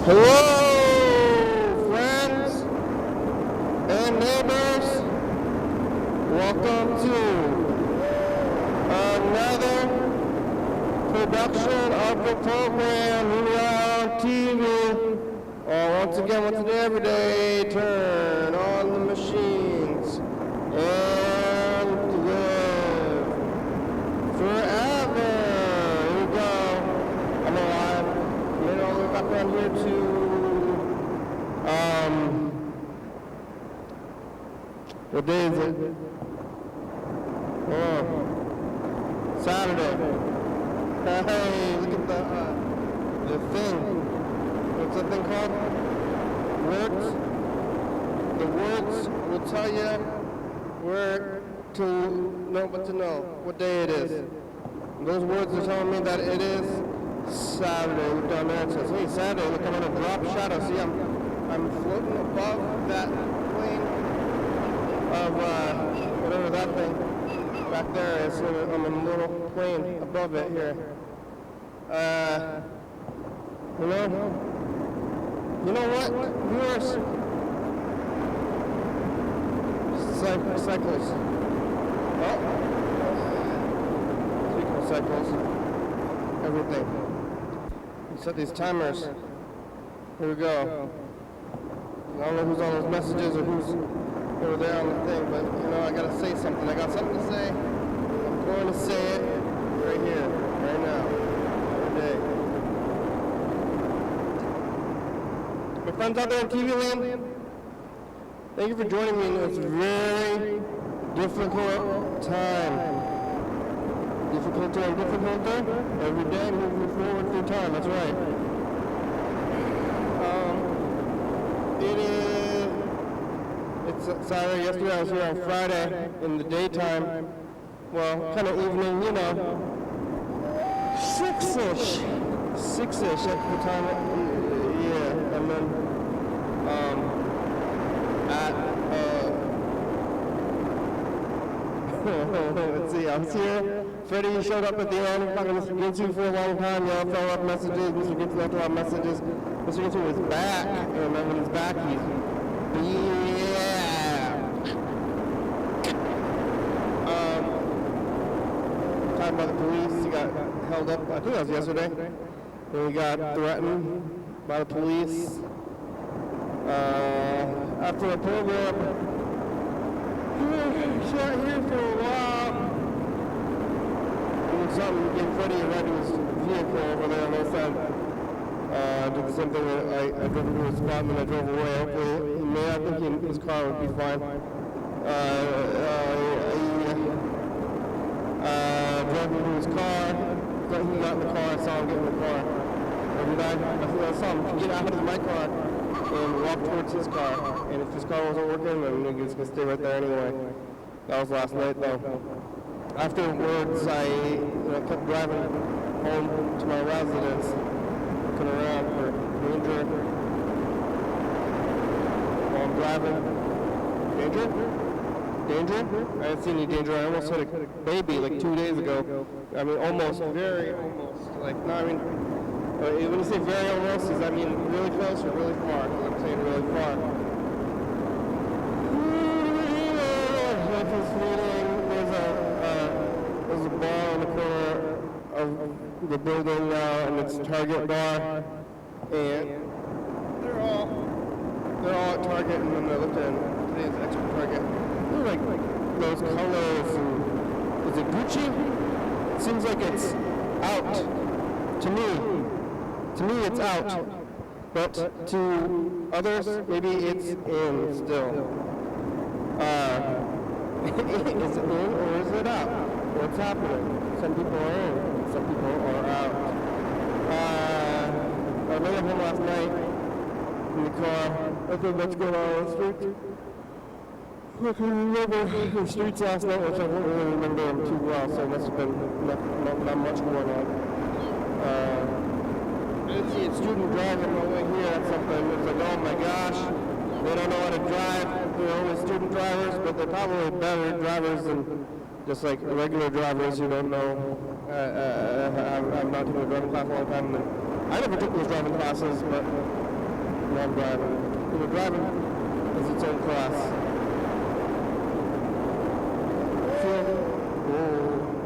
Hello, friends and neighbors. Welcome to another production of the program here on TV. Once again, once a day, every day, turn on the machines and live forever. Here we go. I'm alive. Made it all the way back around here to what day is it? Oh, Saturday. Hey, look at the thing. What's that thing called? Words. The words will tell you where to know what to know, what day it is. And those words are telling me that it is Saturday. Look down there. It says, hey, Saturday. Look, I'm in a drop shadow. See, I'm floating above that plane of whatever that thing back there is. I'm in a little plane above it here. You know what? We are cycles. Oh. Speaking of cycles, everything. We set these timers. Here we go. I don't know who's on those messages or who's over there on the thing, but I gotta say something. I got something to say. I'm going to say it right here, right now, every day. My friends out there in TV land, thank you for joining me in this very difficult time. Difficulty and difficulty, every day moving forward through time, that's right. It's Saturday. Yesterday I was here on Friday in the daytime. Well, kind of evening, 6-ish at the time. Yeah, and then let's see, I was here. Freddie showed up at the end. We're talking to Mr. Ginsu for a long time. Y'all follow up messages. Mr. Ginsu left a lot of messages. Mr. Ginsu was back, and then when he's back, he's talking about the police. He got held up. I think that was yesterday. Then he got threatened by the police after a program. Shot here for a while. Doing something, getting Freddie to ride to his vehicle over there on the side. I did the same thing. I drove into his spot and then I drove away. Hopefully, I think his car would be fine. Drove into his car. He got in the car. I saw him get in the car. I saw him get out of my car and walk towards his car. And if his car wasn't working, then he was going to stay right there anyway. That was last night, though. Afterwards, I kept driving home to my residence, looking around for danger. While I'm driving. Danger? I didn't see any danger. I almost hit a baby like 2 days ago. I mean, almost, very almost. When you say very almost, does that mean really close or really far? Because I'm saying really far. There's a bar in the corner of the building now, and it's Target bar. And they're all at Target, and then I looked at today's extra Target. They're like those colors. Is it Gucci? It seems like it's out to me. To me, it's out, but to others, maybe it's in still. Is it in or is it out? What's happening? Some people are in, some people are out. I made it home last night in the car. I think what's going on the streets. I can remember the streets last night, which I don't really remember them too well, so it must have been not much going on. I didn't see a student driving my way here at something. It's like, oh my gosh, they don't know how to drive. They're only student drivers, but they're probably better drivers than just like regular drivers who don't know. I've not taken a driving class a long time. I never took those driving classes, but while I'm driving. You know, driving is its own class.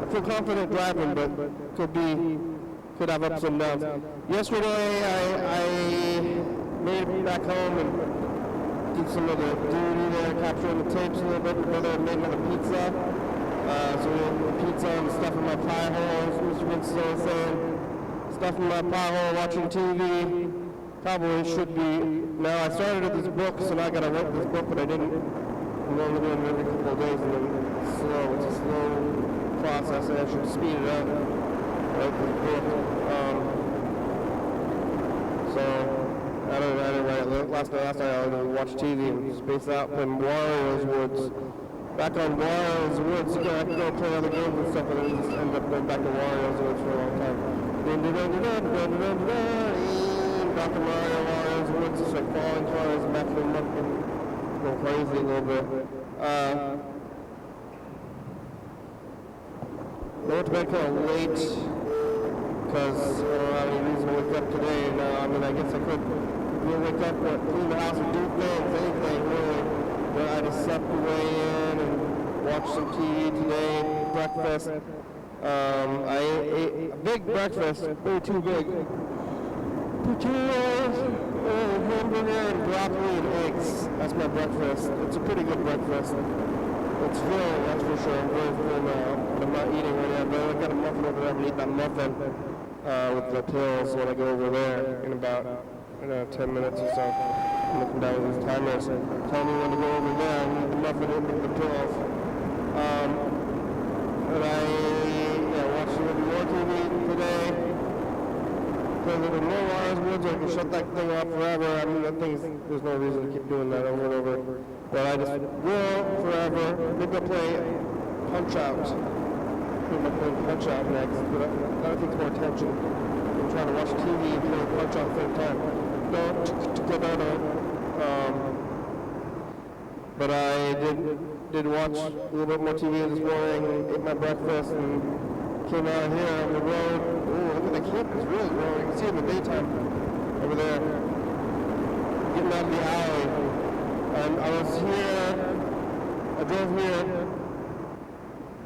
I feel confident driving, but could have ups and downs. Yesterday, I made it back home and did some of the duty there, capturing the tapes a little bit. My brother made another pizza. So we had pizza and stuff in my pie hole, as Mr. Ginsu was saying. Stuff in my pie hole, watching TV. Probably should be. Now, I started at this book, so now I got to write this book, but I didn't. I'm only doing it every couple of days, and then it's slow. It's a slow process, and I should speed it up. Write this book. So, I didn't write it. Last night I watched TV and space out playing Wario's Woods. Back on Wario's Woods, I could go play other games and stuff, and then just end up going back to Wario's Woods for a long time. Dr. Wario's Woods, just like falling cars, backing them up and go crazy a little bit. I went to bed kind of late because I don't have any reason to wake up today. And, I mean, I guess I could wake up, clean the house and do things, anything really. But I just slept away in and watched some TV today, breakfast. I ate a big breakfast, way too big. Potatoes, hamburger, and broccoli and eggs. That's my breakfast. It's a pretty good breakfast. It's filling, that's for sure. I'm very full now, but I'm not eating right now. But I've got a muffin over there. I'm going to eat that muffin with the pills when I go over there in about 10 minutes or so. I'm looking down at these timers. Tell me when to go over there and eat the muffin and eat the pills. And I watched a little more TV today. Because if there are more Wario's Woods, I can shut that thing off forever. I mean, there's no reason to keep doing that over and over. But I just will forever. Maybe I'll play Punch Out. Maybe I'll play Punch Out next. But that takes more attention. I'm trying to watch TV and play Punch Out at the same time. But I did watch a little bit more TV this morning, ate my breakfast, and came out here on the road. Ooh, look at the campus, really growing. You can see it in the daytime over there. Getting out of the alley. And I was here, I drove here.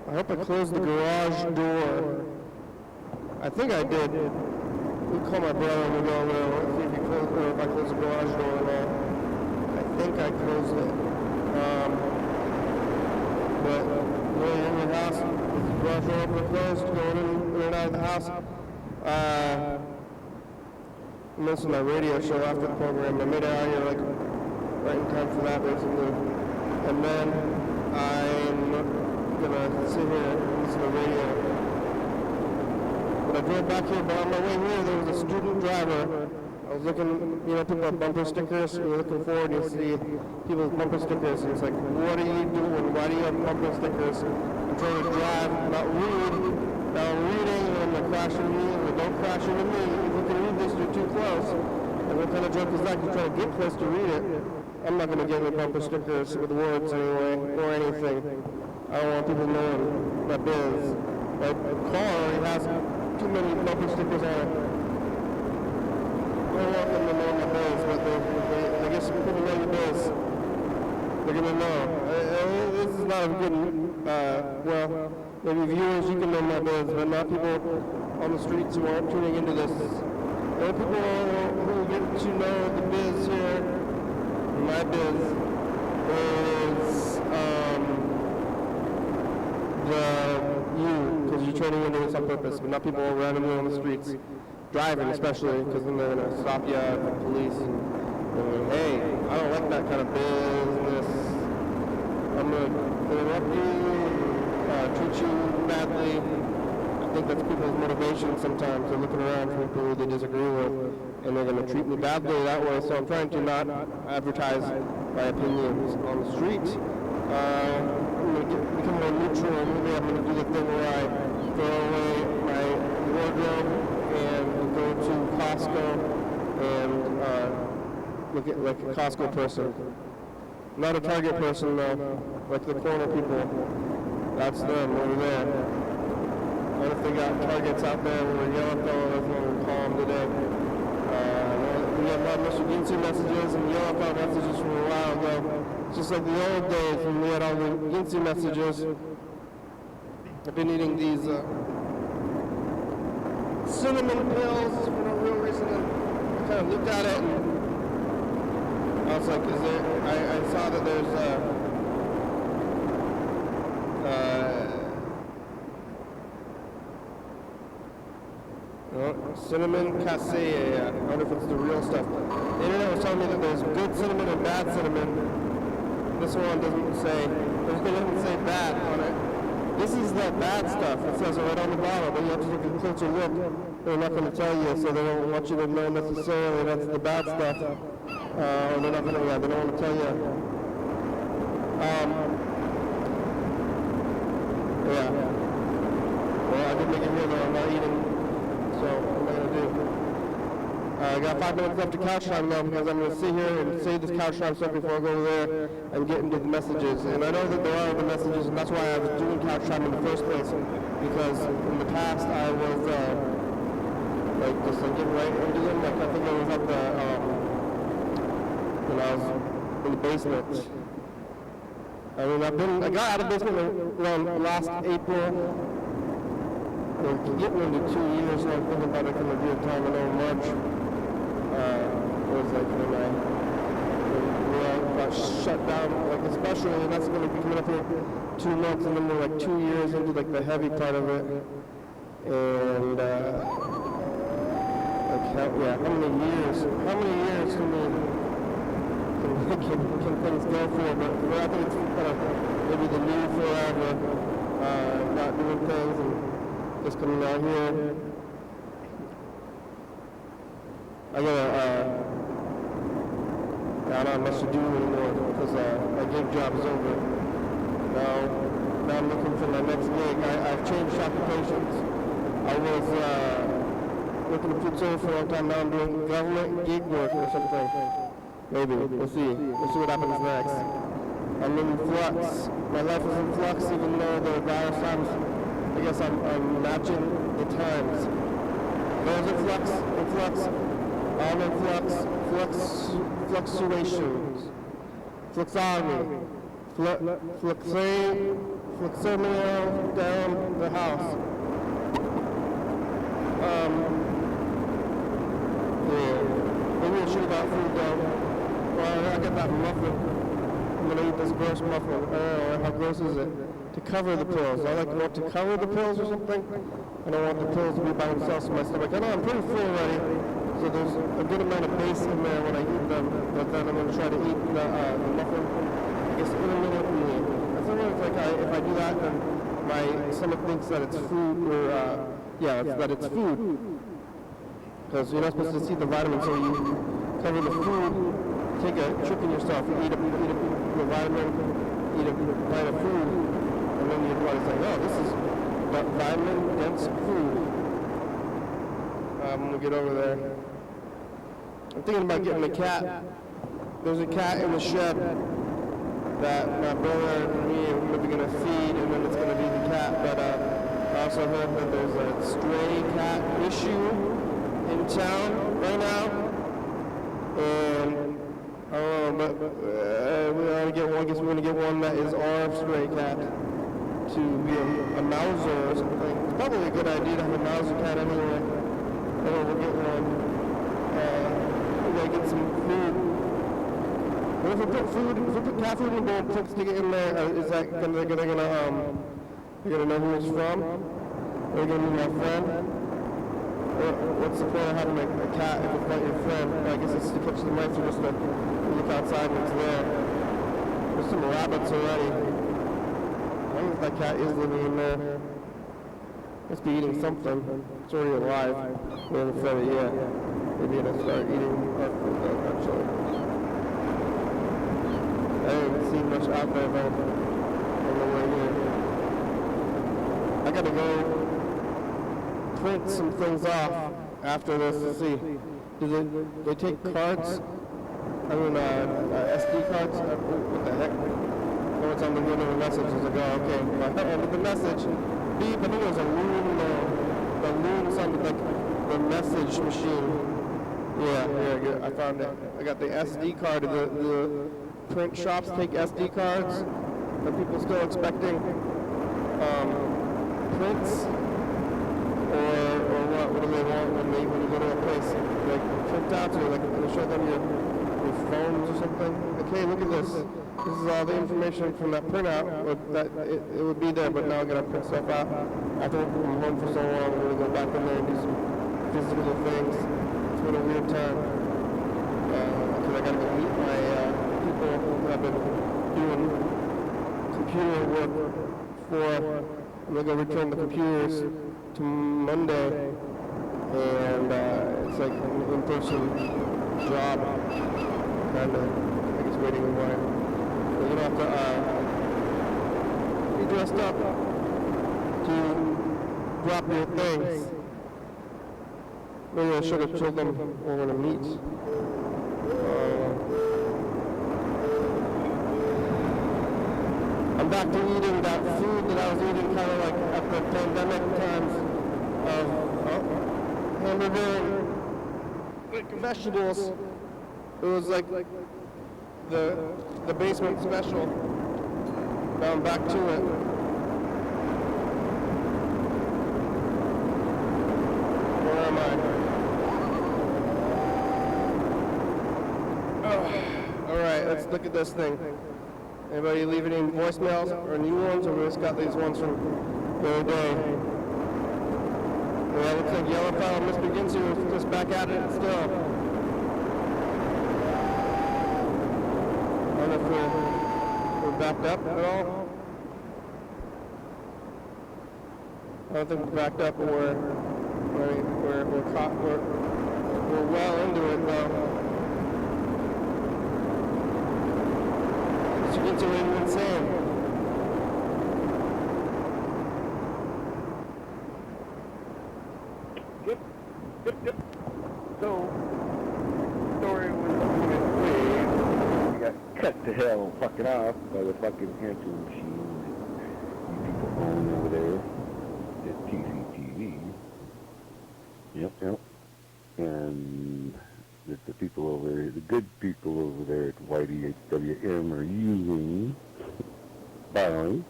I hope I closed the garage door. I think I did. We'll call my brother and we'll go over there. Let's see if he closed, or if I closed the garage door or not. I think I closed it. But when you're in your house, the garage door open and closed, going in and out of the house. I listened to my radio show after the program. I made it out here like right in time for that, basically. And then I'm gonna sit here and listen to the radio. But I drove back here, but on my way here, there was a student driver. I was looking, people have bumper stickers. You're looking forward, and you see people's bumper stickers. And it's like, what are you doing? Why do you have bumper stickers? I'm trying to drive, not read. Now I'm reading, and they're crashing me, and they don't crash into me. If you can read this, you're too close. And what kind of joke is that? You're trying to get close to read it. I'm not going to get any bumper stickers with words anyway, or anything. I don't want people knowing my biz. My car already has too many bumper stickers on it. I don't want them to know my biz, but I guess if people know your biz, they're going to know. This is not a good, maybe viewers, you can know my biz, but not people on the streets who aren't tuning into this. There are people who get to know the biz here. My biz is because you're turning into this on purpose, but not people randomly on the streets, driving especially, because then they're going to stop you at the police and hey, I don't like that kind of business. I'm going to interrupt you, treat you badly. I think that's people's motivation sometimes. They're looking around for people who they disagree with, and they're going to treat me badly that way. So I'm trying to not advertise my opinions on the street. I'm going to become more neutral. Maybe I'm going to do the thing where I throw away my wardrobe and go to Costco and look at like a Costco person. Not a Target person though, like the corner people. That's them over there. What if they got Targets out there with a yellow fellow, that's what we'll call them today. The get my Mr. Ginsu messages and yellow file messages from a while ago. Just like the old days when we had all the Ginsu messages. I've been eating these cinnamon pills for no real reason. I kind of looked at it and I was like, is there, I saw that there's cinnamon cassia. I wonder if it's the real stuff. The internet was telling me that there's good cinnamon and bad cinnamon. This one doesn't say, it doesn't say bad on it. This is the bad stuff. It says it right on the bottle, but you have to take a closer look. They're not going to tell you, so they don't want you to know necessarily that's the bad stuff. Or they're not going to, they don't want to tell you. Yeah. Well, I did make it here though, I'm not eating. So what am I going to do? I got 5 minutes left to couch time now because I'm going to sit here and say this couch time stuff before I go over there and get into the messages. And I know that there are other messages, and that's why I was doing couch time in the first place. Because in the past I was like just like getting right into them. Like I think I was up the when I was in the basement. I mean, I got out of the basement around last April. We're getting into 2 years, so I'm thinking about it from a good time. I know March was like when I got shut down, like especially, and that's going to be coming up here 2 months, and then we're like 2 years into like the heavy part of it. And like how many years can things go for? But I think it's kind of maybe the new forever, not doing things and just coming out here. I don't have much to do anymore because my gig job is over. Now I'm looking for my next gig. I've changed occupations. I was working in food service for a long time. Now I'm doing government gig work or something. Maybe. We'll see. We'll see what happens next. I'm in flux. My life is in flux even though the virus times, I guess I'm matching the times. There's a flux, I'm in flux, fluctuations, fluxotomy, fluxomeal down the house. Yeah, maybe I should have got food though. Well, I got that muffin. I'm gonna eat this gross muffin. I don't know, how gross is it? To cover the pills. I like want to cover the pills or something. I don't want the pills to be by themselves in my stomach. I know I'm pretty full already, so there's a good amount of base in there when I eat them. But then I'm going to try to eat the muffin, I guess, intermittently. Sometimes like if I do that, then my stomach thinks that it's food, or that it's food. Because you're not supposed to see the vitamins, so you cover the food, take a trick in yourself, you eat a vitamin, eat a bite of food. And then your body's like, oh, this is vitamin-dense food. I'm going to get over there. I'm thinking about getting a cat. There's a cat in the shed that my brother and me are maybe going to feed, and then it's going to be the cat. But I also heard that there's a stray cat issue in town right now. And I don't know, but we ought to get one. I guess we're going to get one that is our stray cat. To be a Mauser or something. It's probably a good idea to have a Mauser cat anyway. I don't know, we'll get one. We gotta get some food. But if we put cat food in the bowl and stick it in there, is that they're gonna know who it's from? They're gonna be my friend? What's the point of having a cat if it's not your friend? I guess it's to catch the mice or just to look outside and it's there. There's some rabbits already. I wonder if that cat is living in there. Must be eating something. It's already alive. We haven't fed it yet. Maybe it'll start eating our food though, actually. I haven't seen much out there though on the way here. I gotta go print some things off after this to see. Do they take cards? I mean, SD cards? What the heck? Every time they get a message, it's like, oh, okay. But I ended the message. Beep, I think it was a loon. The loon sounded like the message machine. Yeah, I found it. I got the SD card. The print shops take SD cards. Are people still expecting prints? Or what? What do they want when you go to a place? Like printouts, or like can you show them your phones or something? Like, hey, look at this. This is all the information from that printout. It would be there, but now I gotta print stuff out. After working from home for so long, I'm gonna go back in there and do some physical things. It's been a weird time because I gotta go meet my people who I've been doing computer work for. I'm gonna go return the computers to Monday, and it's like an in-person job, kind of. I guess waiting in line. We're gonna have to be dressed up to drop your things. Maybe I should have told them we're gonna meet. I'm back to eating that food that I was eating kind of like at the pandemic times of hamburger and like vegetables. It was like the basement special. Now I'm back to it. Where am I? All right, let's look at this thing. Anybody leave any voicemails or new ones, or we just got these ones from the other day? Yeah, it looks like Yellow Fellow Mr. Ginsu is just back at it still. I don't know if we're backed up at all. I don't think we're backed up, but we're well into it though. It's insane. Yep. So, story was we got cut to hell fucking off by the fucking answering machine that you people own over there at TCTV. Yep. And that the people over there, the good people over there at YDHWM are using finally.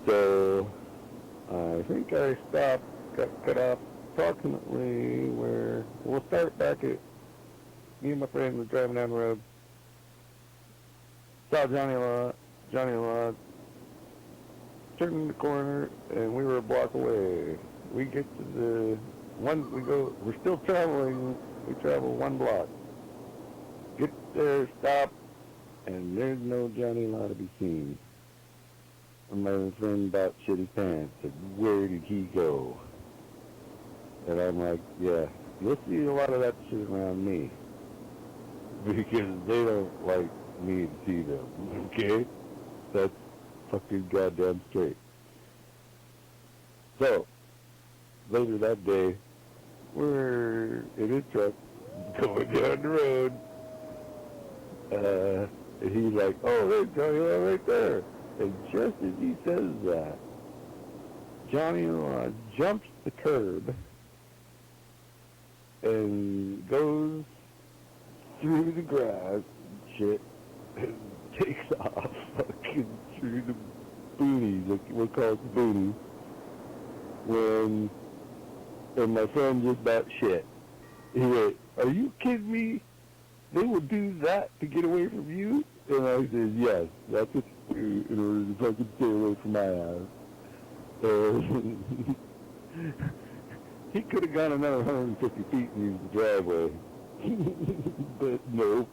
So I think I got cut off approximately where we'll start back at me and my friend was driving down the road, saw Johnny Law, turned the corner, and we were a block away. We get to the one, we're still traveling, we travel one block. Get there, stop, and there's no Johnny Law to be seen. And my friend about shit his pants, said, where did he go? And I'm like, yeah, you'll see a lot of that shit around me. Because they don't like me to see them, okay? That's fucking goddamn straight. So, later that day, we're in his truck, going down the road, and he's like, oh, there's Johnny Law right there. And just as he says that, Johnny Law jumps the curb and goes through the grass and shit and takes off fucking through the boonies, like we'll call it the boonies, and my friend just about shit. He went, are you kidding me? They will do that to get away from you? And I said, yes, that's what you do in order to fucking stay away from my house. He could have gone another 150 feet and used the driveway. But no.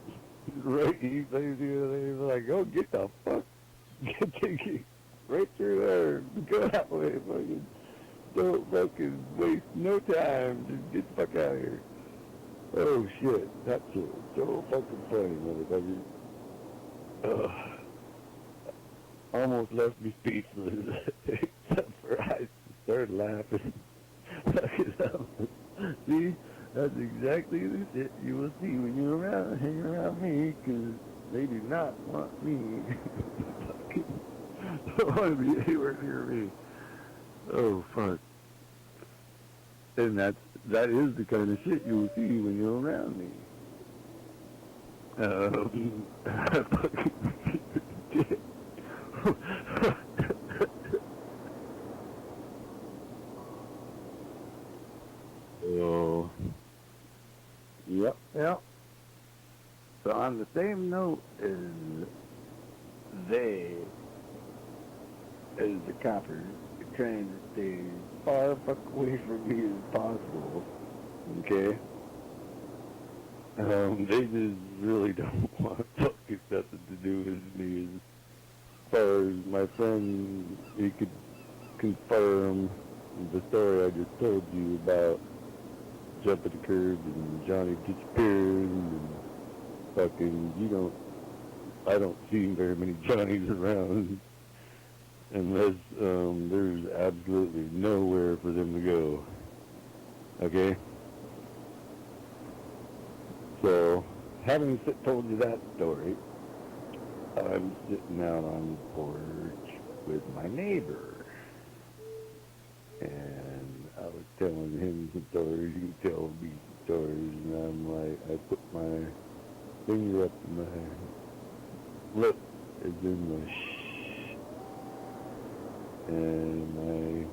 Right, he was like, oh, get the fuck. Get right through there. Go that way. Fucking, don't fucking waste no time. Just get the fuck out of here. Oh, shit. That shit was so fucking funny, motherfucker. Almost left me speechless. Except for I started laughing. See, that's exactly the shit you will see when you're hanging around me, because they do not want me. Don't want to be anywhere near me. Oh, fuck. And that's that is the kind of shit you'll see when you're around me. So, yep. So on the same note as the coppers, are trying to stay as far fuck away from me as possible, okay? They just really don't want fucking nothing to do with me as far as my friend, he could confirm the story I just told you about jumping the curb and Johnny disappearing and fucking, I don't see very many Johnnies around unless there's absolutely nowhere for them to go. Okay? So, having told you that story, I'm sitting out on the porch with my neighbor. And I was telling him some stories, he tell me stories, and I'm like, I put my finger up to my lip, as in the shh, and I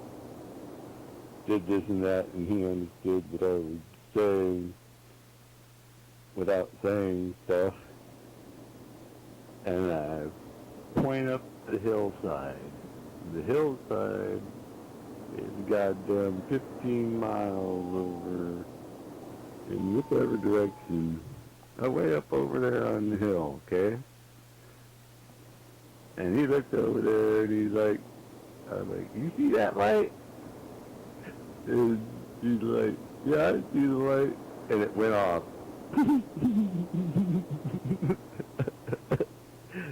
did this and that, and he understood what I was saying without saying stuff, and I point up the hillside. The hillside is goddamn 15 miles over in whichever direction, way up over there on the hill, okay? And he looked over there and he's like, I was like, you see that light? And he's like, yeah, I see the light. And it went off.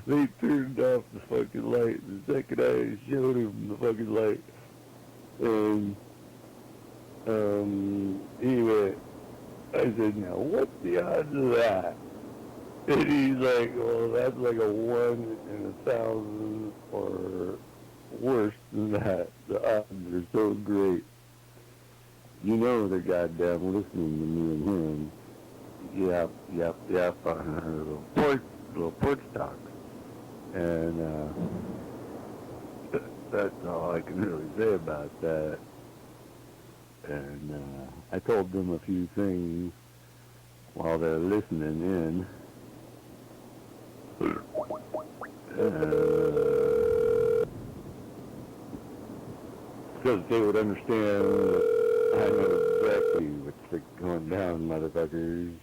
They turned off the fucking light. The second I showed him the fucking light. And anyway, I said, now what's the odds of that? And he's like, well, that's like a 1 in 1,000 or worse than that. The odds are so great. You know they're goddamn listening to me and him. Yep, on her little porch talk. And that's all I can really say about that. And I told them a few things while they're listening in. Because they would understand that I know exactly what's going down, motherfuckers.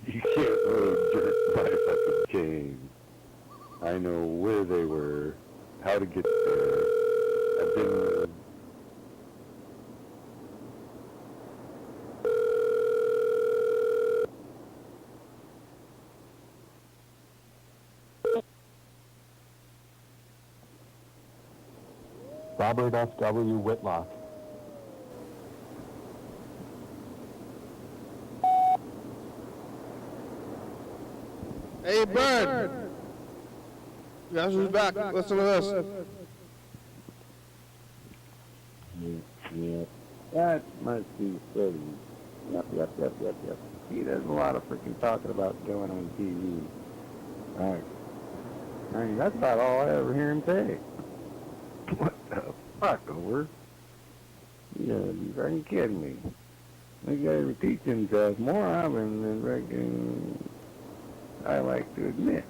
You can't really jerk my fucking chain. I know where they were, how to get there. I've been Robert F.W. Whitlock. Hey, Bird. Guess who's back? Listen to this. Yeah. That must be funny. Yep. He does a lot of freaking talking about going on TV. Alright. I mean, that's about all I ever hear him say. What the fuck, over? Yeah, you fucking kidding me. This guy ever teach himself more Robin than freaking I like to admit.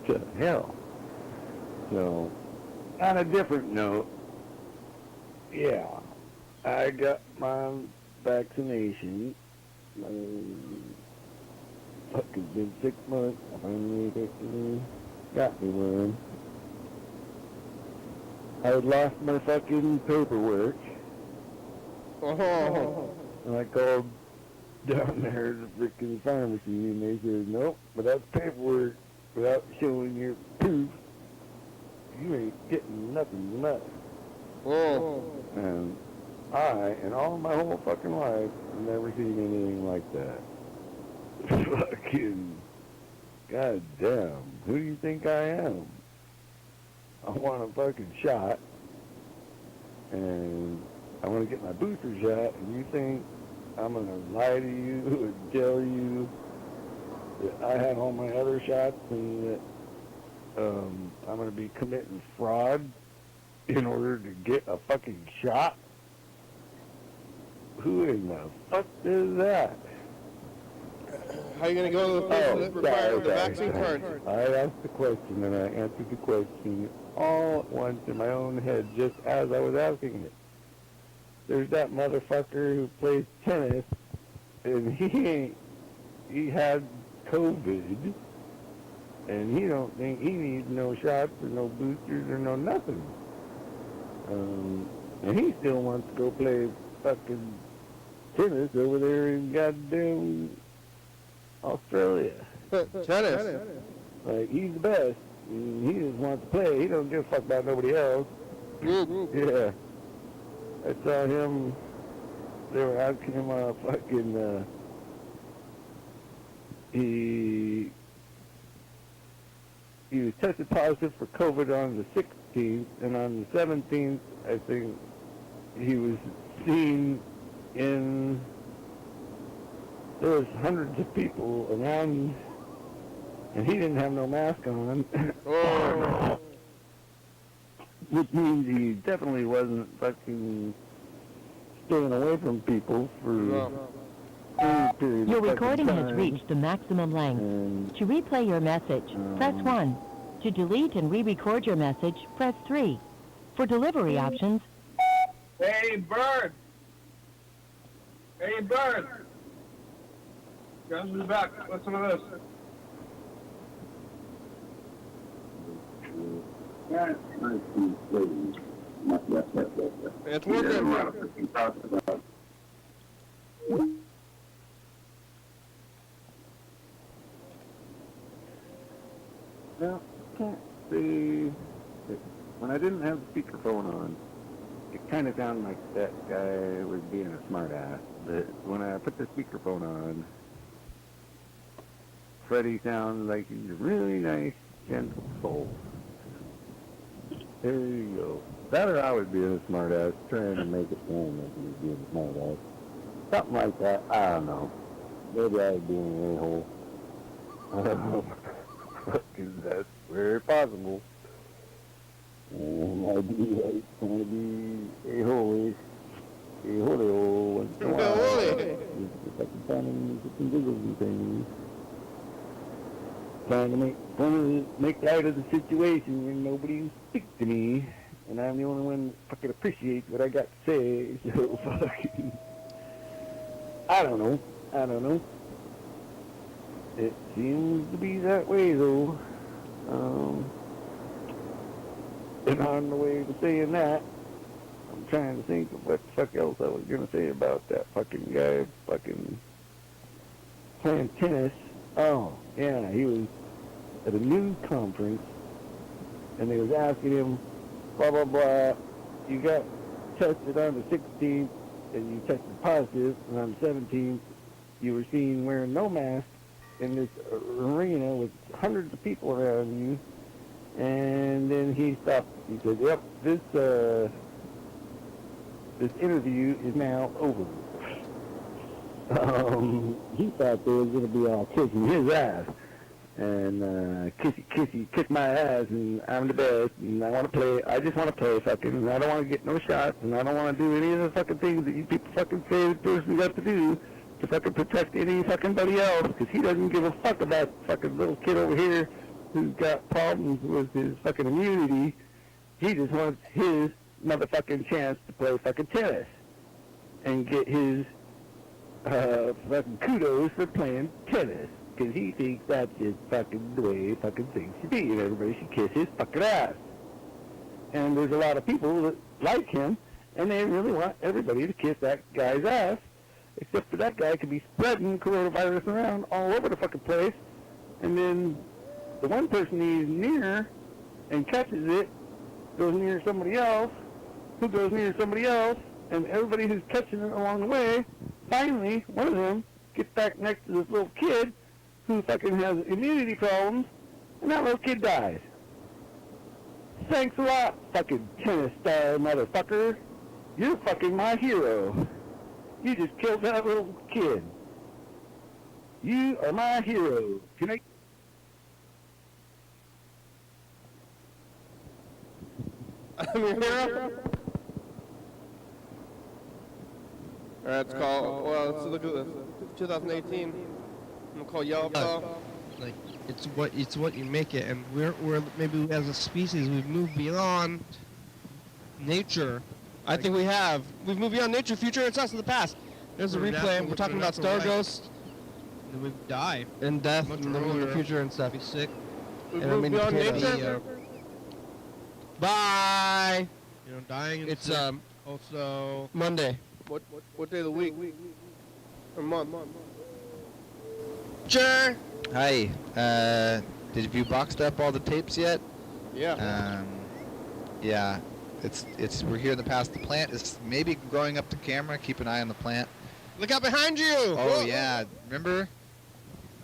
What the hell? So, on a different note, yeah, I got my vaccination. Fuck, it's been 6 months. I finally got me one. I had lost my fucking paperwork. Oh. And I called down there to the freaking pharmacy and they said, nope, without paperwork, without showing your proof, you ain't getting nothing tonight. Oh. And I, in all my whole fucking life, have never seen anything like that. Fucking, goddamn, who do you think I am? I want a fucking shot. and I want to get my booster shot, and you think I'm going to lie to you and tell you that I had all my other shots and that I'm going to be committing fraud in order to get a fucking shot? Who in the fuck is that? How are you going to go to the place that requires the vaccine card? I asked the question and I answered the question all at once in my own head just as I was asking it. There's that motherfucker who plays tennis and he had COVID and he don't think he needs no shots or no boosters or no nothing. And he still wants to go play fucking tennis over there in goddamn Australia. Tennis? Like, he's the best. And he just wants to play. He don't give a fuck about nobody else. Yeah. I saw him, they were asking him fucking, he was tested positive for COVID on the 16th, and on the 17th, I think, he was seen in, there was hundreds of people around, and he didn't have no mask on. Oh. Which means he definitely wasn't fucking staying away from people for any period Your of recording fucking has time. reached the maximum length. And, To replay your message, press 1. To delete and re-record your message, press 3. For delivery options... Hey, Bird! Hey, Bird! Guns in the back. Listen to this. It's working. Now, can't see, when I didn't have the speakerphone on, it kind of sounded like that guy was being a smart ass. But when I put the speakerphone on, Freddie sounds like he's a really nice, gentle soul. There you go. That or I was being a smart ass, trying to make it sound like he was being a smart ass. Something like that. I don't know. Maybe I was being an a-hole. I don't know. That's very possible. And I'd be like trying to be a-hole-ish. A-hole-hole once in a while. Just like trying to get some giggles and things. Trying to make light of the situation when nobody will speak to me. And I'm the only one that fucking appreciates what I got to say. So fucking... I don't know. It seems to be that way, though. And on the way to saying that, I'm trying to think of what the fuck else I was going to say about that fucking guy fucking playing tennis. Oh, yeah, he was at a news conference, and they was asking him, blah, blah, blah, you got tested on the 16th, and you tested positive, and on the 17th, you were seen wearing no mask in this arena with hundreds of people around you. And then he stopped. He said, yep, this interview is now over. He thought they was going to be all kissing his ass. And kiss my ass, and I'm the best, and I want to play. I just want to play fucking, and I don't want to get no shots, and I don't want to do any of the fucking things that you people fucking say the person got to do to fucking protect any fucking buddy else, because he doesn't give a fuck about fucking little kid over here who's got problems with his fucking immunity. He just wants his motherfucking chance to play fucking tennis and get his fucking kudos for playing tennis, because he thinks that's just fucking the way fucking things should be, and everybody should kiss his fucking ass. And there's a lot of people that like him, and they really want everybody to kiss that guy's ass, except for that guy could be spreading coronavirus around all over the fucking place, and then the one person he's near and catches it goes near somebody else, who goes near somebody else, and everybody who's catching it along the way, finally, one of them gets back next to this little kid who fucking has immunity problems, and that little kid dies. Thanks a lot, fucking tennis star motherfucker. You're fucking my hero. You just killed that little kid. You are my hero. Can I? I'm your hero? Alright, let's call, well, let's look at this. 2018. I'm gonna call Yellow Claw. Like it's what you make it, and we're maybe as a species we've moved beyond nature. I think we have. We've moved beyond nature, future, it's us in the past. There's a We're replay. natural- We're talking we're about natural Star life. Ghost And we die. and death Much and the earlier. future and stuff. Be sick. We've And I moved mean, beyond the- nature. Bye. Dying. And It's sick. Also. Monday. What day of the week? Or month? Sure. Hi, did you boxed up all the tapes yet? Yeah. Yeah, we're here in the past. The plant is maybe growing up the camera. Keep an eye on the plant. Look out behind you. Oh yeah, remember?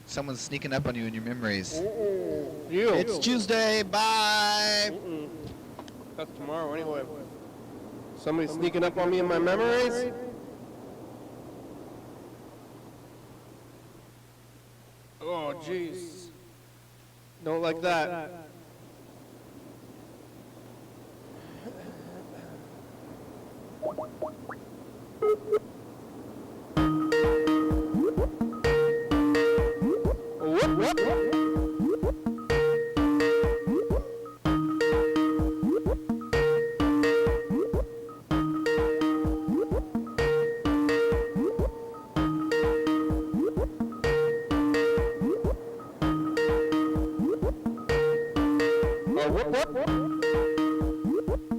Someone's sneaking up on you in your memories. You. It's Tuesday. Bye. That's tomorrow anyway. Somebody's sneaking up on me in my memories? Oh, jeez. Don't like that.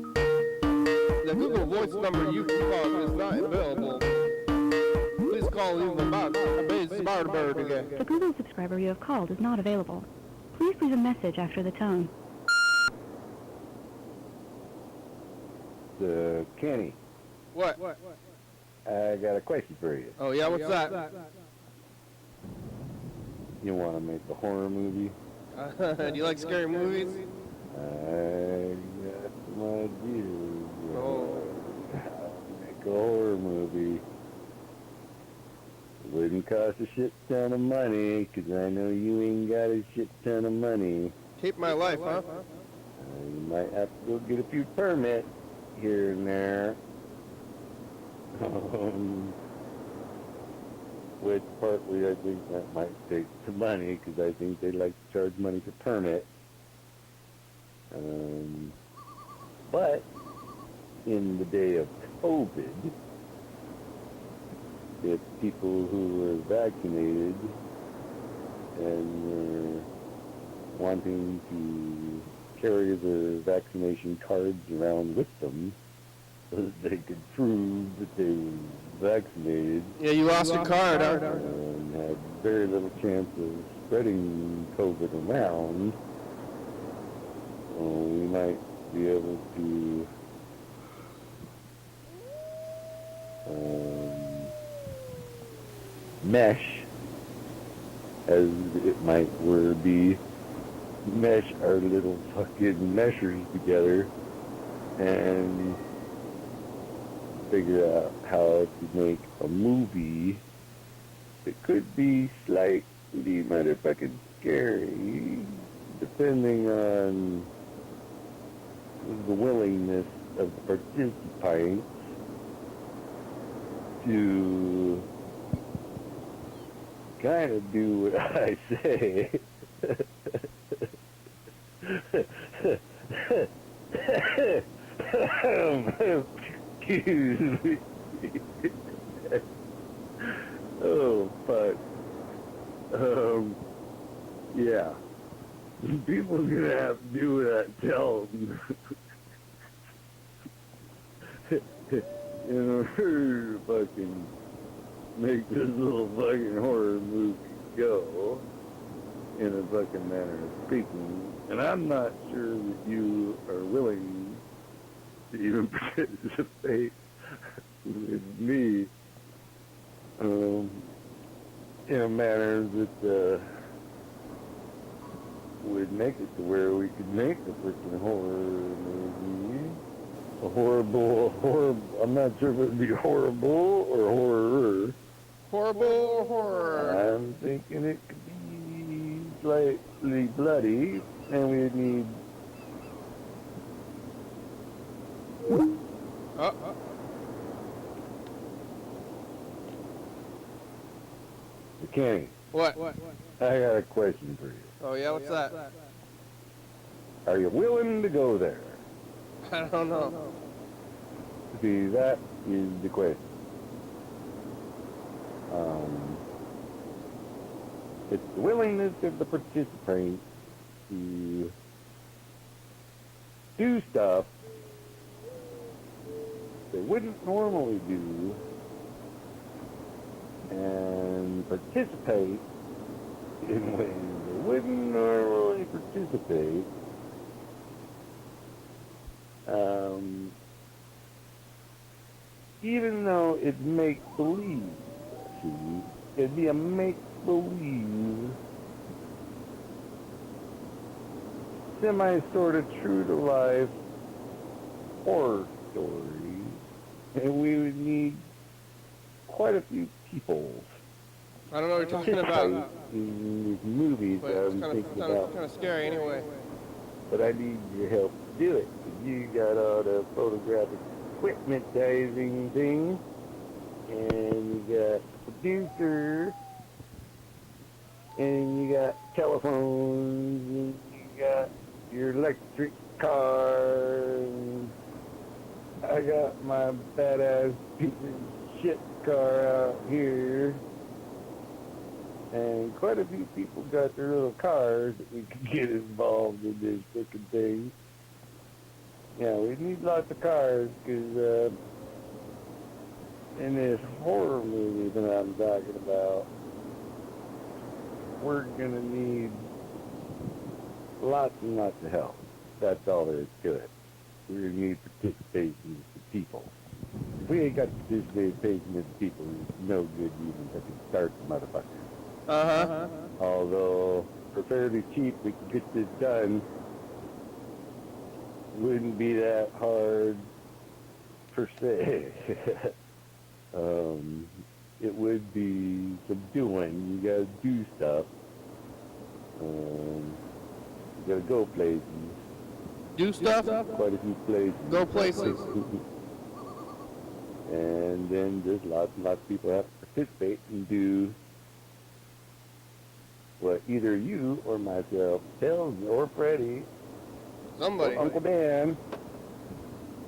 The Google Voice number you can call is not available. Please call leave a box. I bet it's Bird again. The Google subscriber you have called is not available. Please leave a message after the tone. Kenny, What? I got a question for you. Oh yeah, what's that? You want to make a horror movie? Do you like scary movies? I got some ideas. Oh. Make a horror movie. It wouldn't cost a shit ton of money, 'cause I know you ain't got a shit ton of money. Tape my life, huh? You might have to go get a few permits here and there. Which partly I think that might take some money, because I think they like to charge money for permits. But in the day of COVID, if people who were vaccinated and were wanting to carry their vaccination cards around with them so that they could prove that they were vaccinated Yeah, you lost your card, huh? and had very little chance of spreading COVID around, we might be able to mesh, as it might be, mesh our little fucking meshers together and figure out how to make a movie that could be slightly motherfucking scary, depending on the willingness of the participants to kind of do what I say. Excuse me. Oh, fuck. Yeah. People are gonna have to do what I tell them. In order to fucking make this little fucking horror movie go, in a fucking manner of speaking. And I'm not sure that you are willing to even participate with me in a manner that would make it to where we could make a freaking horror movie. I'm not sure if it would be horrible or horror. Horrible or horror? I'm thinking it could be slightly bloody, and we would need... Kenny, What? I got a question for you. Oh yeah, what's that? Are you willing to go there? I don't know. See, that is the question. It's the willingness of the participant to do stuff they wouldn't normally do and participate in ways they wouldn't normally participate. Even though it makes believe, see, it'd be a make-believe, sort of true-to-life horror story, and we would need quite a few people. I don't know what you're talking about. In these movies But that it's I'm thinking about, kind of scary anyway. but I need your help to do it. You got all the photographic equipmentizing thing, and you got the producer, and you got telephones, and you got your electric car, and I got my badass piece of shit car out here, and quite a few people got their little cars that we could get involved in this frickin' thing. Yeah, we need lots of cars, because in this horror movie that I'm talking about, we're going to need lots and lots of help. That's all there is to it. We're going to need participation of the people. If we ain't got participation of the people, there's no good even if we start the motherfucker. Although, for fairly cheap, we can get this done. Wouldn't be that hard per se. It would be some doing. You gotta do stuff. You gotta go places. Do stuff? Quite a few places. Go places. And then there's lots and lots of people have to participate and do what either you or myself tells or Freddie Somebody. or Uncle Dan,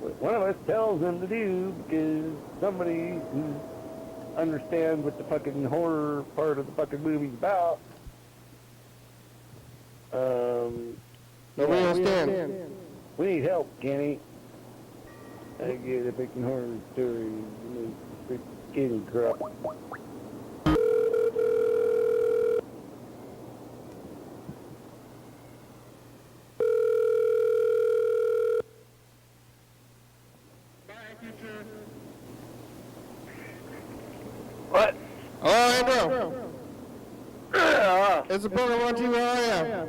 what one of us tells them to do, because somebody who understands what the fucking horror part of the fucking movie's about. Nobody understands. We need help, Kenny. I get a freaking horror story. You know, Kenny crap. What? Oh, Andrew. It's a program on TV. How are you?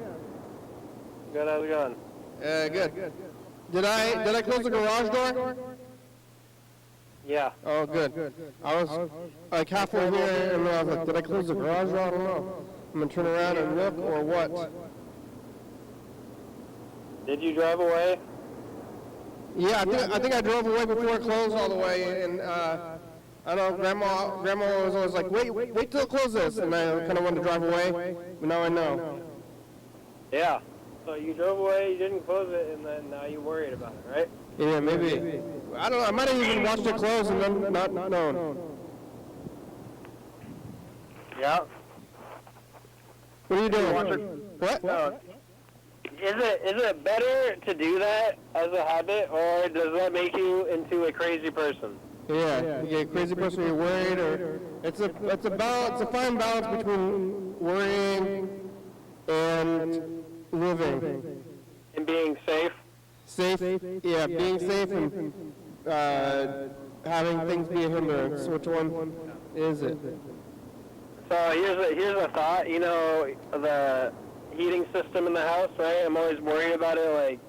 Good, how's it going? Good. Did I close the garage door? Yeah. Oh, good. I was like halfway there, and I was like, did I close the garage door? I don't know. I'm gonna turn around and look, or what? Did you drive away? Yeah, I think I drove away before it closed all the way, and I don't know, Grandma was always like, wait till it closes, and I kind of wanted to drive away, but now I know. Yeah. So you drove away, you didn't close it, and then now you're worried about it, right? Yeah, maybe. I don't know, I might have even watched it close and then not known. Yeah. What are you doing? What? Is it better to do that as a habit, or does that make you into a crazy person? Yeah, you get a crazy person, you're worried, or it's a fine balance between worrying and living. And being safe? Safe, yeah, being safe and having things be a hindrance. Which one is it? So here's a thought. You know, the heating system in the house, right? I'm always worried about it, like,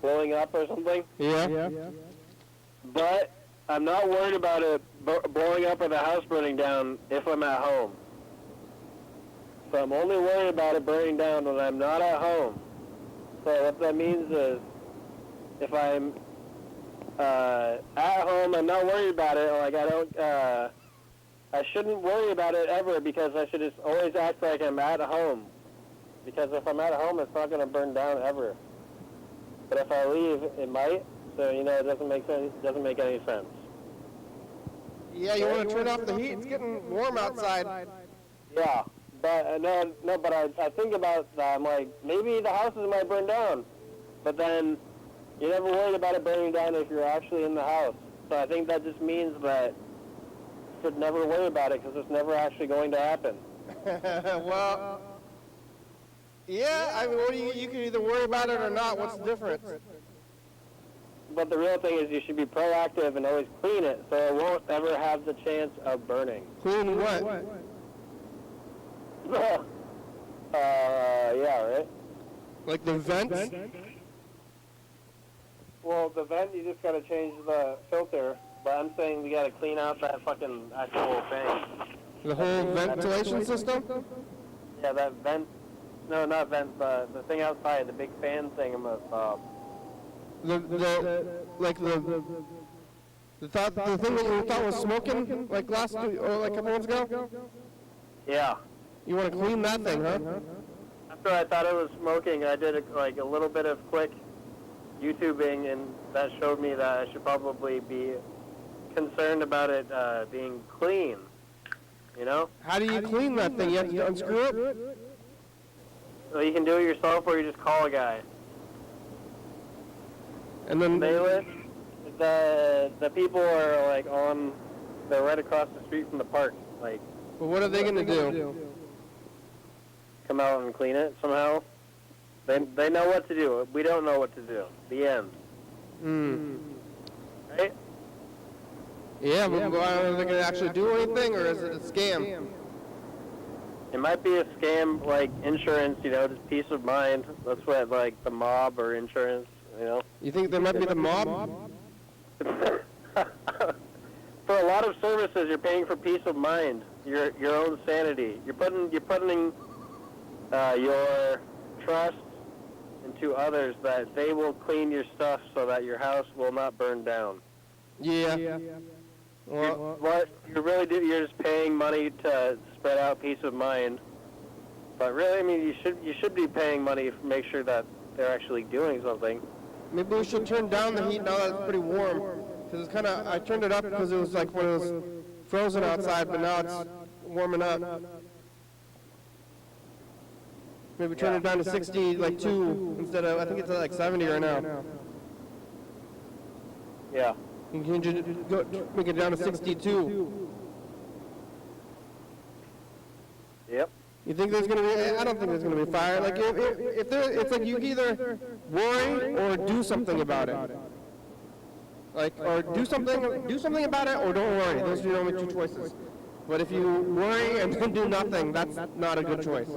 blowing up or something. Yeah? But I'm not worried about it blowing up or the house burning down if I'm at home. So I'm only worried about it burning down when I'm not at home. So what that means is if I'm at home, I'm not worried about it. Like I shouldn't worry about it ever because I should just always act like I'm at home. Because if I'm at home, it's not going to burn down ever. But if I leave, it might. So, it doesn't make any sense. Yeah, you want to turn off the heat? It's getting warm outside. Yeah, but but I think about that. I'm like, maybe the houses might burn down. But then you're never worried about it burning down if you're actually in the house. So I think that just means that you should never worry about it because it's never actually going to happen. Well, yeah, I mean, you can either worry about it or not. What's the difference? But the real thing is you should be proactive and always clean it so it won't ever have the chance of burning. Clean what? Yeah, right? Like the vents? Well, the vent, you just got to change the filter. But I'm saying we got to clean out that fucking actual thing. The whole ventilation system? Yeah, that vent. No, not vent. The thing outside, the big fan thing. The thing that you thought was smoking, like a couple months ago? Yeah. You want to clean that thing, huh? After I thought it was smoking, I did a little bit of quick YouTubing, and that showed me that I should probably be concerned about it being clean. How do you clean that thing? You have to unscrew it? So you can do it yourself, or you just call a guy. And then the people are they're right across the street from the park. Like, but what are they going to do? Come out and clean it somehow. They know what to do. We don't know what to do. The end. Right? Yeah, but are they going to actually do anything, or is it a scam? It might be a scam, like insurance, just peace of mind. That's what, the mob or insurance, You think there might be the mob? For a lot of services, you're paying for peace of mind, your own sanity. You're putting your trust into others that they will clean your stuff so that your house will not burn down. Yeah. Well, what you really do, you're just paying money to spread out peace of mind. But really, I mean, you should be paying money to make sure that they're actually doing something. Maybe we should turn down the heat now that it's pretty warm. Because it's I turned it up because it was like when it was frozen outside, but now it's warming up. Maybe turn it down to 60, 2, instead of, I think it's at 70 right now. Yeah. You can just make it down to 62. Yep. You think there's going to be, I don't think there's going to be fire. Like, if there, it's like you can either worry or do something about it. Like, or do something about it or don't worry. Those are your only two choices. But if you worry and then do nothing, that's not a good choice.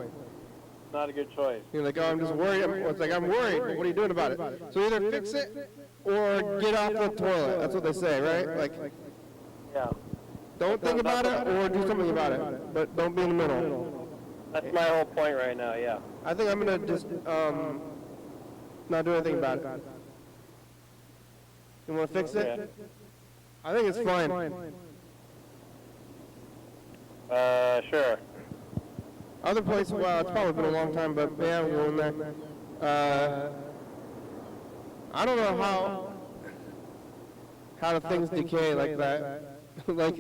Not a good choice. You're like, oh, I'm just worried. It's like, I'm worried, but what are you doing about it? So either fix it or get off the toilet. That's what they say, right? Like, yeah. Don't think about it or do something about it, but don't be in the middle. That's my whole point right now, yeah. I think I'm going to just not do anything about it. You want to fix it? Yeah. I think it's fine. Sure. Other places, well, it's probably been a long time, but yeah, we're in there. I don't know how do things decay like that. Like,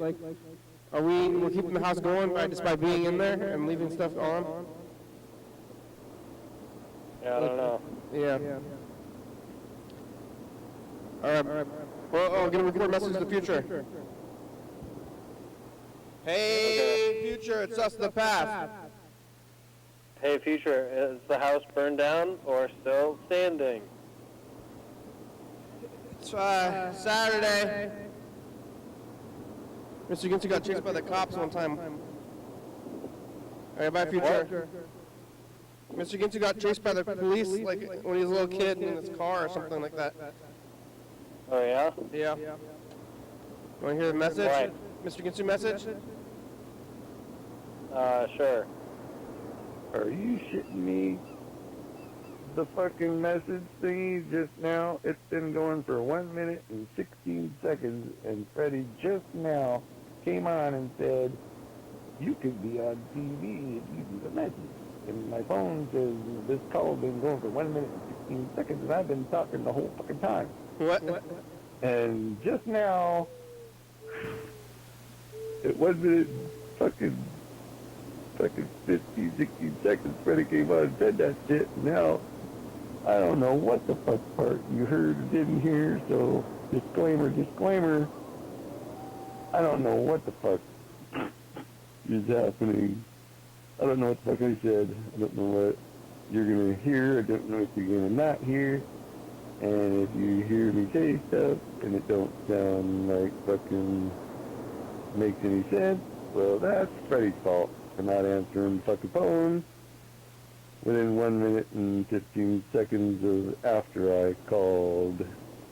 we're keeping the house going just by being in there and leaving stuff on? Yeah, I don't know. Yeah. All right. Well, I'm going to record a message to the future. Hey, future, it's us, the past. Hey, future, is the house burned down or still standing? It's Saturday. Mr. Ginsu got chased by the cops one time. All right, bye, future. Mr. Ginsu got chased by the police like when he was a little kid in his car or something like that. Oh, yeah? Yeah. Want to hear the message? Right. Mr. Ginsu message? Sure. Are you shitting me? The fucking message thingy just now, it's been going for 1 minute and 16 seconds, and Freddie just now came on and said, you could be on TV if you do the message. And my phone says, this call has been going for 1 minute and 16 seconds, and I've been talking the whole fucking time. What? And just now, it 1 minute fucking 15, 16 seconds, Freddie came on and said that shit. Now, I don't know what the fuck part you heard or didn't hear, so disclaimer. I don't know what the fuck is happening. I don't know what the fuck I said. I don't know what you're going to hear. I don't know what you're going to not hear. And if you hear me say stuff and it don't sound like fucking makes any sense, well, that's Freddie's fault for not answering the fucking phone within 1 minute and 15 seconds of after I called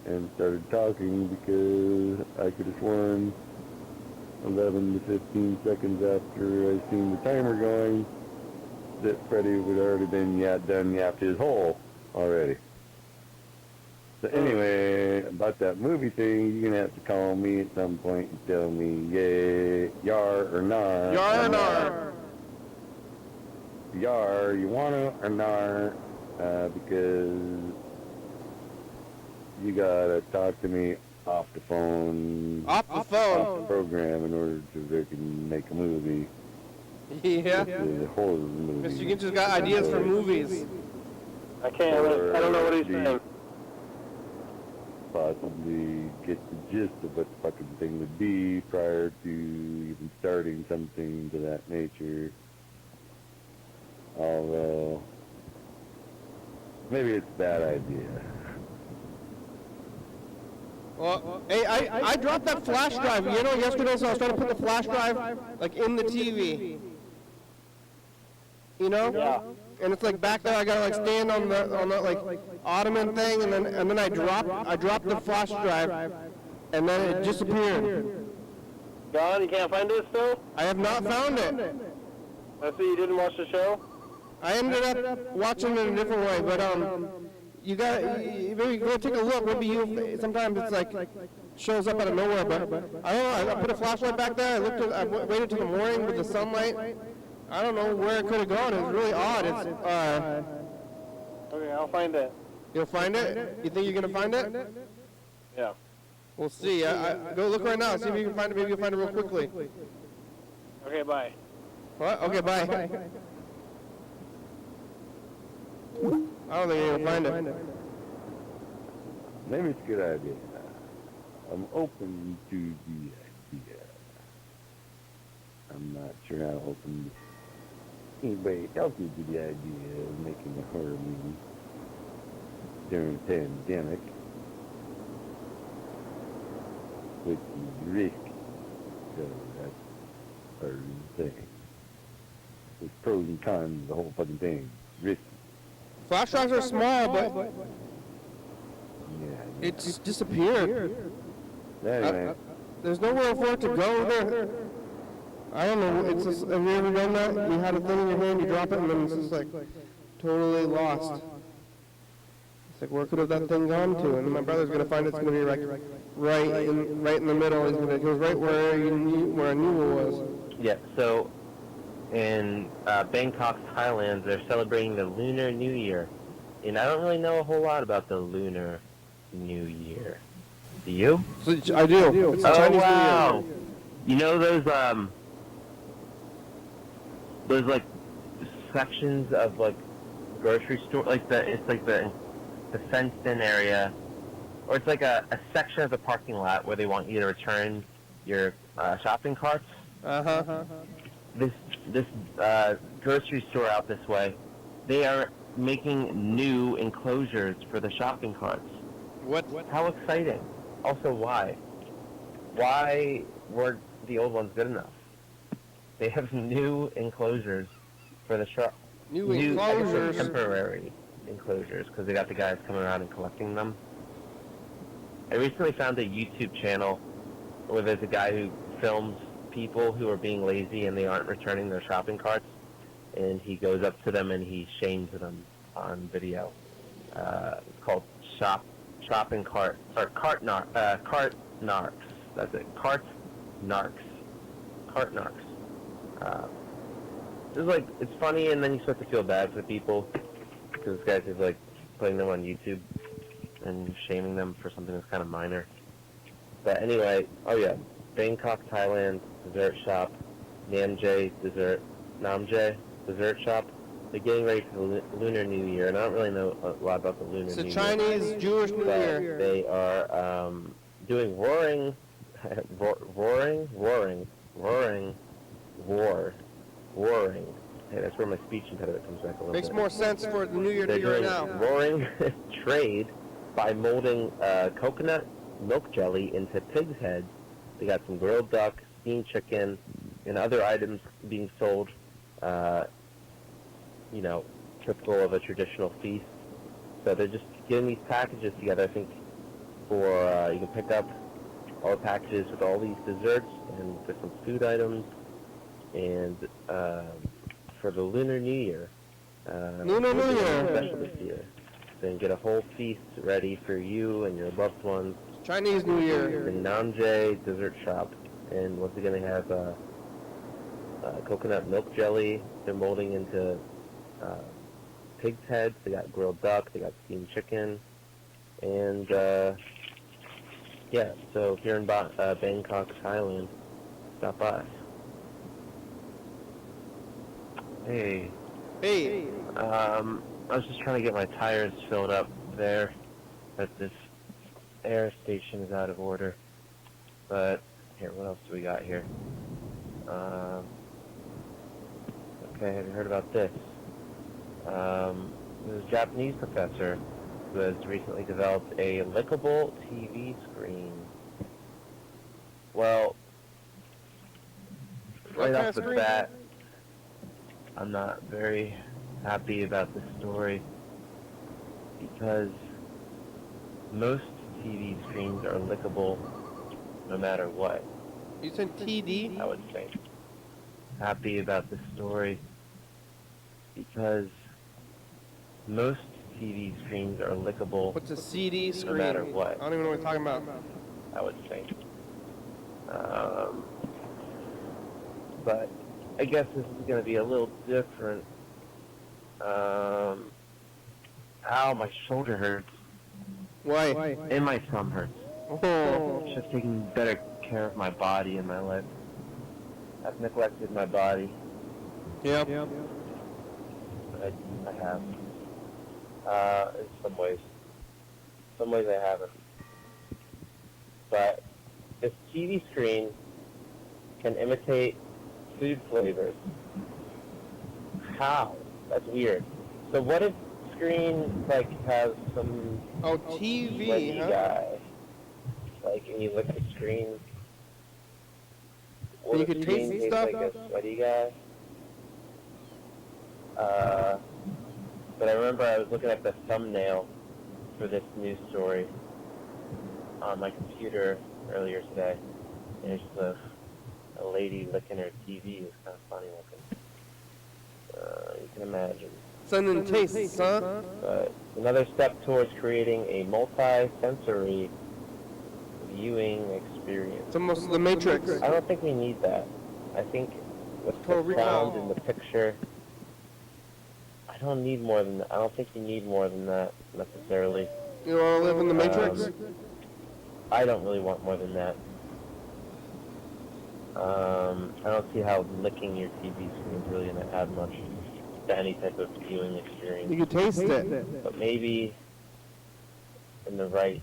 and started talking, because I could have sworn 11 to 15 seconds after I seen the timer going that Freddie would already been done yapped his hole already. So anyway, about that movie thing, you're going to have to call me at some point and tell me yay, yar or nar. Yar or nar. Yar, you want to or nar, because you got to talk to me off the phone. Off the Off phone. the program in order to make a movie. Yeah. The horror movie. Mr. Ginsu's got ideas for movies. I don't know what he's saying. Possibly get the gist of what the fucking thing would be prior to even starting something to that nature. Although, maybe it's a bad idea. Well, hey, I dropped that flash drive. You know, yesterday, so I was trying to put the flash drive, like, in the TV. You know? Yeah. And it's like back there. I gotta like stand on the like ottoman thing, and then I dropped the flash drive, and then it disappeared. Gone? You can't find it still? I have not found it. I see you didn't watch the show? I ended up watching it a different way, but you maybe go take a look. Maybe sometimes it's like shows up out of nowhere, but I don't know. I put a flashlight back there. I waited till the morning with the sunlight. I don't know where it could have gone. It's really odd. Okay, I'll find it. You'll find it? You think you're gonna find it? Yeah. We'll see. Go look right now. See if you can find it. Maybe you'll find it real quickly. Okay, bye. What? Okay, bye. I don't think you're gonna find it. Maybe it's a good idea. I'm open to the idea. I'm not sure how open anybody else is to the idea of making a horror movie during a pandemic, which is risky. So that's part of the thing. There's pros and cons of the whole fucking thing. Risky. Flash drives are small, but Yeah. it's disappeared. Anyway. There's nowhere for it to go there. I don't know. It's just, have you ever done that? You had a thing in your hand, you drop it, and then it's just like totally lost. It's like, where could have that thing gone to? And my brother's gonna find it's gonna be like right in the middle. It goes right where I knew it was. Yeah. So in Bangkok, Thailand, they're celebrating the Lunar New Year, and I don't really know a whole lot about the Lunar New Year. Do you? I do. It's Chinese New Year. Wow! You know those like sections of like grocery store, like the fenced-in area, or it's like a section of the parking lot where they want you to return your shopping carts. This grocery store out this way, they are making new enclosures for the shopping carts. What? How exciting! Also, why? Why weren't the old ones good enough? They have new enclosures for the shop. New enclosures? I guess temporary enclosures, because they got the guys coming around and collecting them. I recently found a YouTube channel where there's a guy who films people who are being lazy and they aren't returning their shopping carts, and he goes up to them and he shames them on video. It's called Shop and Cart, or Cart Narcs. That's it. Cart Narcs. It's like, it's funny, and then you start to feel bad for people because this guy's just like putting them on YouTube and shaming them for something that's kind of minor. But anyway, oh yeah, Bangkok, Thailand, dessert shop, Namjae dessert shop. They're getting ready for the Lunar New Year, and I don't really know a lot about the Lunar New Year. It's a Chinese Jewish New Year. They are doing roaring. Hey, that's where my speech impediment comes back a little Makes bit. more sense for the New Year to They're be right doing now. roaring trade by molding coconut milk jelly into pig's heads. They got some grilled duck, steamed chicken, and other items being sold, typical of a traditional feast. So they're just getting these packages together, I think, for, you can pick up all the packages with all these desserts and there's some food items, and for the Lunar New Year. Lunar New Year. Special this year. Then get a whole feast ready for you and your loved ones. Chinese New Year. In Namjae Dessert Shop. And once again, they have coconut milk jelly. They're molding into pig's heads. They got grilled duck. They got steamed chicken. And, so if you're in Bangkok, Thailand, stop by. Hey. Hey. I was just trying to get my tires filled up there, but this air station is out of order. But, here, what else do we got here? Okay, have you heard about this? There's a Japanese professor who has recently developed a lickable TV screen. Well, right off the bat, I'm not very happy about this story because most TV screens are lickable no matter what. You said TD? I would say. Happy about this story because most TV screens are lickable. What's a CD screen? No matter what. I don't even know what you're talking about. I would say. But I guess this is going to be a little different. Ow, my shoulder hurts. Why? And my thumb hurts. Oh. Should have taken better care of my body in my life. I've neglected my body. Yep. I have. In some ways. Some ways I haven't. But this TV screen can imitate food flavors. How? That's weird. So what if screen has some TV, sweaty huh? guy? And you lick the screen. And you can taste tastes stuff? like a sweaty guy. But I remember I was looking at the thumbnail for this news story on my computer earlier today, and it's just a lady licking her TV. It's kind of funny looking. You can imagine. Sending tastes, huh? But another step towards creating a multi-sensory viewing experience. It's almost the Matrix. I don't think we need that. I think with Total the Recall. sound in the picture, I don't need more than that. I don't think you need more than that necessarily. You want to live in the Matrix? I don't really want more than that. I don't see how licking your TV screen is really going to add much to any type of viewing experience. You can taste it. But maybe in the right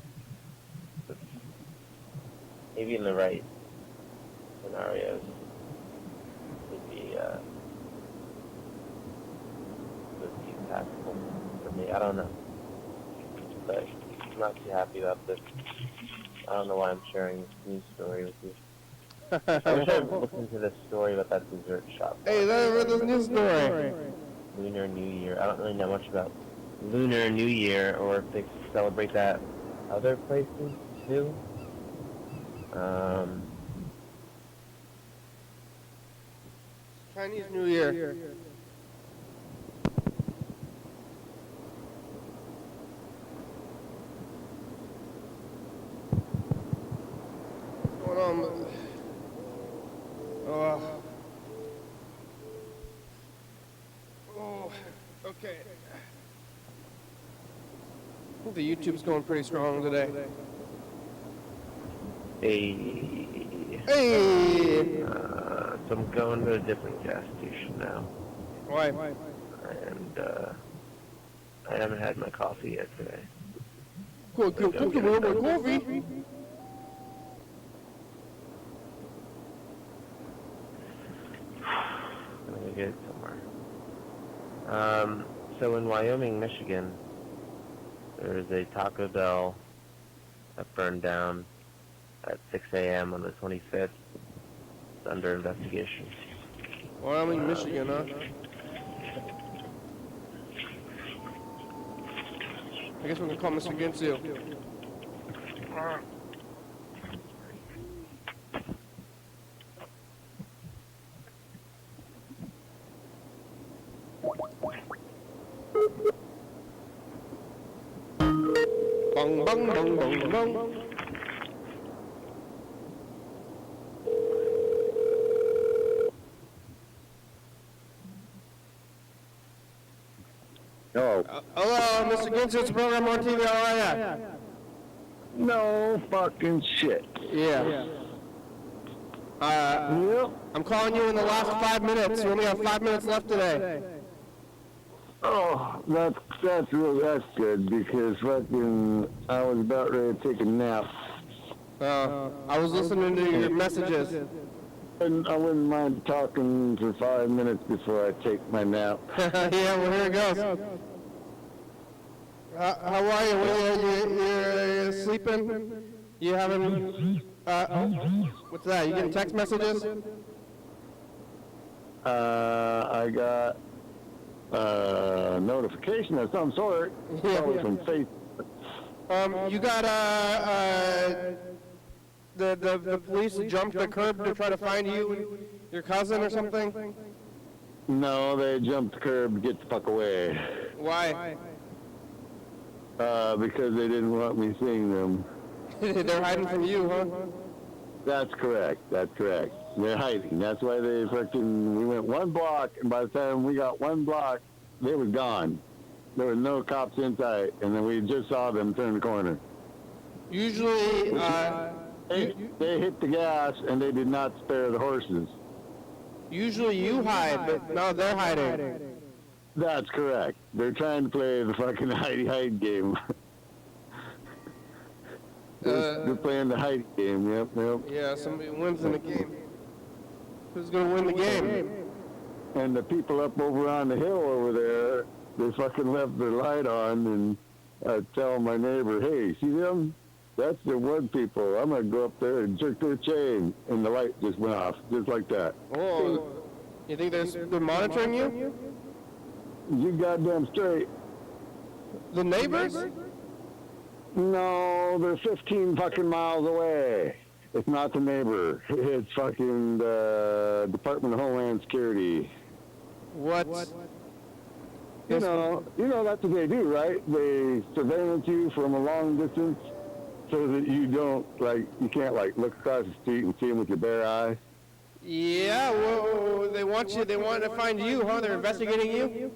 scenarios would be impactful for me. I don't know. But I'm not too happy about this. I don't know why I'm sharing this news story with you. I wish I looked into this story about that dessert shop. Hey, that's a news story. Lunar New Year. I don't really know much about Lunar New Year, or if they celebrate that other places too. Chinese New Year. What's going on? Oh, okay. I think the YouTube's going pretty strong today. Hey. Hey! So I'm going to a different gas station now. Why? And I haven't had my coffee yet today. Cool, my coffee. I'm gonna get it somewhere. So in Wyoming, Michigan, there's a Taco Bell that burned down at 6 a.m. on the 25th. It's under investigation. Wyoming, Michigan, huh? I guess we can call Mr. Ginsu. Bong, bong, bong, bong, bong. Oh, Hello, Mr. Ginsu, it's a program on TV, how are ya? no fucking shit. Yeah. Yep. I'm calling you in the last 5 minutes. You only have 5 minutes left today. Oh, that's good because fucking I was about ready to take a nap. I was listening to your messages. And I wouldn't mind talking for 5 minutes before I take my nap. Yeah, well, here it goes. How are you? You're sleeping? You having, what's that? You getting text messages? I got a notification of some sort. Probably from Facebook. You got, the police jumped the curb to try to find you and your cousin or something? No, they jumped the curb to get the fuck away. Why? Because they didn't want me seeing them. They're hiding from you, huh? That's correct. They're hiding. That's why we went 1 block, and by the time we got 1 block, they were gone. There were no cops in sight, and then we just saw them turn the corner. Usually, They hit the gas, and they did not spare the horses. usually you hide, but no, they're hiding. That's correct. They're trying to play the fucking hide game. They're playing the hide game, yep. Yeah, somebody wins in the game. Who's gonna win the game? And the people up over on the hill over there, they fucking left their light on, and I tell my neighbor, hey, see them? That's the wood people. I'm gonna go up there and jerk their chain. And the light just went off, just like that. Oh, you think they're monitoring you? You goddamn straight. The neighbors? No, they're 15 fucking miles away. It's not the neighbor. It's fucking the Department of Homeland Security. What? You know that's what they do, right? They surveillance you from a long distance so that you can't look across the street and see them with your bare eye. Yeah, well, they want to find you, huh? They're investigating you?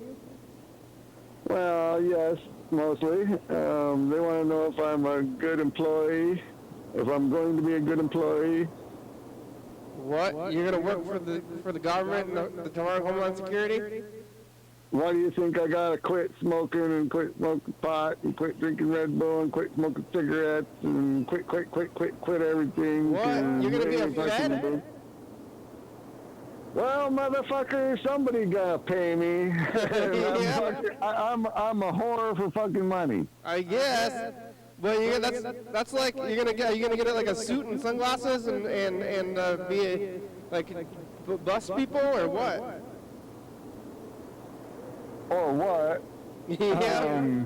Well, yes, mostly. They want to know if I'm a good employee, if I'm going to be a good employee. What? You're gonna work for the government and the Department of Homeland Security? Why do you think I gotta quit smoking and quit smoking pot and quit drinking Red Bull and quit smoking cigarettes and quit everything? What? You're gonna be a Fed? Well, motherfucker, somebody gotta pay me. Yeah. I'm a whore for fucking money. I guess. But that's like are you gonna get like a suit and sunglasses and be bus people or what? Or what? Yeah.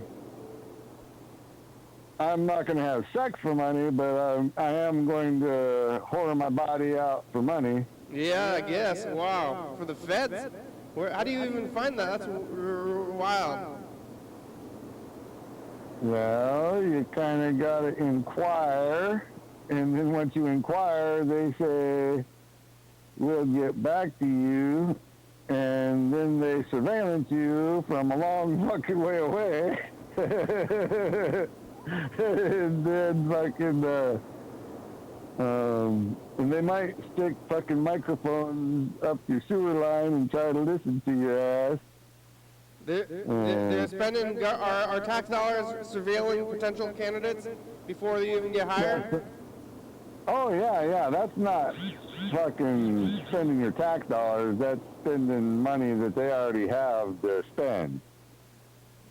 I'm not going to have sex for money, but I am going to whore my body out for money. Yeah, I guess. Wow. For the feds? Where? How do you even find that? That's wild. Well, you kind of got to inquire, and then once you inquire, they say, we'll get back to you, and then they surveillance you from a long fucking way away. And then fucking, and they might stick fucking microphones up your sewer line and try to listen to your ass. They're spending our tax dollars surveilling potential candidates before they even get hired? Oh, yeah, that's not fucking spending your tax dollars. That's spending money that they already have to spend.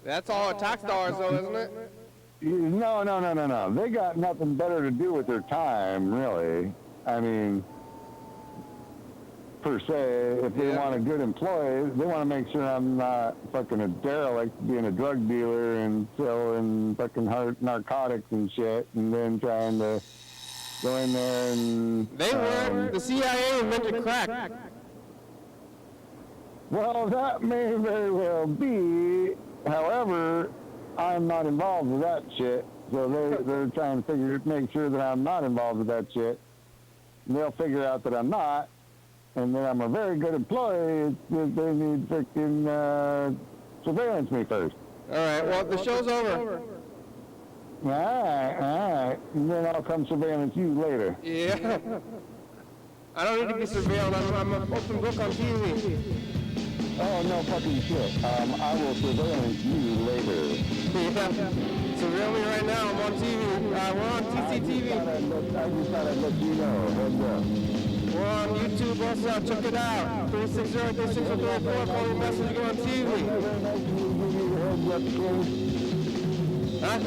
That's all tax dollars, though, isn't it? No. They got nothing better to do with their time, really. I mean, per se, if they want a good employee, they want to make sure I'm not fucking a derelict being a drug dealer and selling fucking narcotics and shit, and then trying to go in there and... They were. The CIA invented crack. Well, that may very well be. However, I'm not involved with that shit, so they're trying to make sure that I'm not involved with that shit. And they'll figure out that I'm not, and then I'm a very good employee. They need freaking surveillance me first. All right, well, the show's over. All right. And then I'll come surveillance you later. Yeah. I don't need to be surveilled. I'm an open book on TV. Oh, no fucking shit. I will surveillance you later. Yeah. Surveil me right now. I'm on TV. We're on TCTV. I just thought I'd let you know. Heads up. We're on YouTube also. Check it out. 360-3604. Call me message. Go on TV. Huh?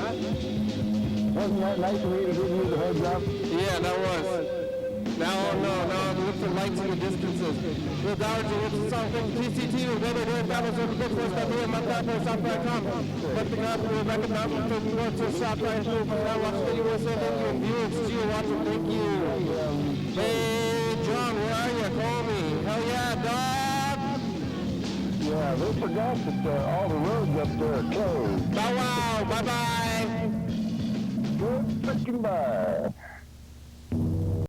Wasn't that nice of me to give you the heads up? Yeah, that was. Now I'm looking for lights in the distances. Real Dowards, what's the song from TCTV? Whether they're families over bookforce.com, my platform, shop.com. But the guy from Rebecca Mountain from North to South Right Move. Now watch the USA. Thank you. And viewers, see you watching. Thank you. Hey, John, where are you? Call me. Hell yeah, dog. Yeah, they forgot that all the roads up there are closed. Bow wow. Bye-bye. Good fucking bye.